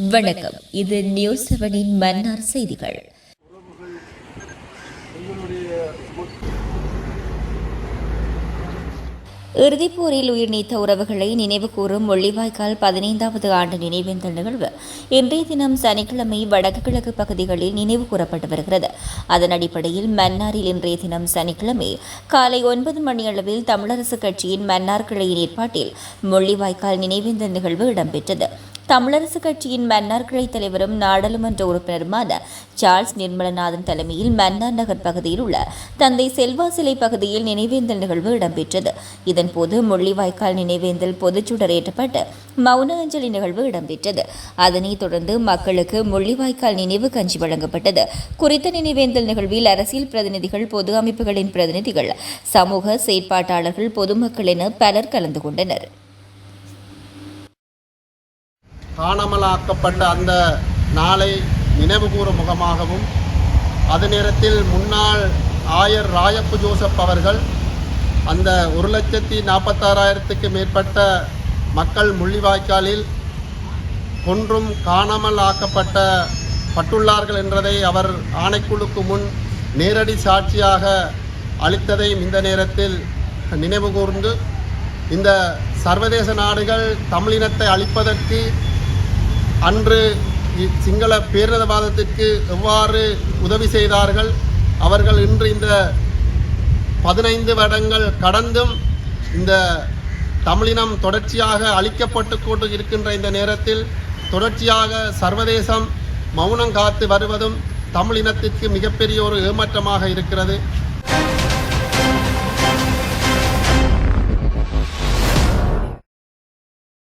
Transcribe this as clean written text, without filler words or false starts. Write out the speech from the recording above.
வணக்கம். இது நியூஸ் 7 மன்னார் செய்திகள். இறுதிப்போரில் உயிர் நீத்த உறவுகளை நினைவு கூறும் முள்ளிவாய்க்கால் 15வது ஆண்டு நினைவேந்தல் நிகழ்வு இன்றைய தினம் சனிக்கிழமை வடக்கு கிழக்கு பகுதிகளில் நினைவு கூறப்பட்டு வருகிறது. அதன் அடிப்படையில் மன்னாரில் இன்றைய தினம் சனிக்கிழமை காலை 9 மணியளவில் தமிழரசுக் கட்சியின் மன்னார் கிளையின் ஏற்பாட்டில் முள்ளிவாய்க்கால் நினைவேந்தல் நிகழ்வு இடம்பெற்றது. தமிழரசுக் கட்சியின் மன்னார் கிளை தலைவரும் நாடாளுமன்ற உறுப்பினருமான சார்ல்ஸ் நிர்மலநாதன் தலைமையில் மன்னார் நகர் பகுதியில் உள்ள தந்தை செல்வா சிலை பகுதியில் நினைவேந்தல் நிகழ்வு இடம்பெற்றது. இதன்போது முள்ளிவாய்க்கால் நினைவேந்தல் பொதுச்சுடர் ஏற்றப்பட்டு மௌன அஞ்சலி நிகழ்வு இடம்பெற்றது. அதனைத் தொடர்ந்து மக்களுக்கு முள்ளிவாய்க்கால் நினைவு கஞ்சி வழங்கப்பட்டது. குறித்த நினைவேந்தல் நிகழ்வில் அரசியல் பிரதிநிதிகள், பொது அமைப்புகளின் பிரதிநிதிகள், சமூக செயற்பாட்டாளர்கள், பொதுமக்கள் என பலர் கலந்து கொண்டனர். காணாமலாக்கப்பட்ட அந்த நாளை நினைவுகூறும் முகமாகவும் அதே நேரத்தில் முன்னாள் ஆயர் ராயப்பு ஜோசப் அவர்கள் அந்த 1,46,000க்கு மேற்பட்ட மக்கள் முள்ளிவாய்க்காலில் கொன்றும் காணாமல் பட்டுள்ளார்கள் என்றதை அவர் ஆணைக்குழுக்கு முன் நேரடி சாட்சியாக அளித்ததையும் இந்த நேரத்தில் நினைவு கூர்ந்து, இந்த சர்வதேச நாடுகள் தமிழினத்தை அழிப்பதற்கு, அன்று சிங்கள பேரினவாதத்திற்கு எவ்வாறு உதவி செய்தார்கள், அவர்கள் இன்று இந்த 15 வருடங்கள் கடந்தும் இந்த தமிழினம் தொடர்ச்சியாக அழிக்கப்பட்டு கொண்டு இருக்கின்ற இந்த நேரத்தில் தொடர்ச்சியாக சர்வதேசம் மௌனம் காத்து வருவதும் தமிழினத்திற்கு மிகப்பெரிய ஒரு ஏமாற்றமாக இருக்கிறது.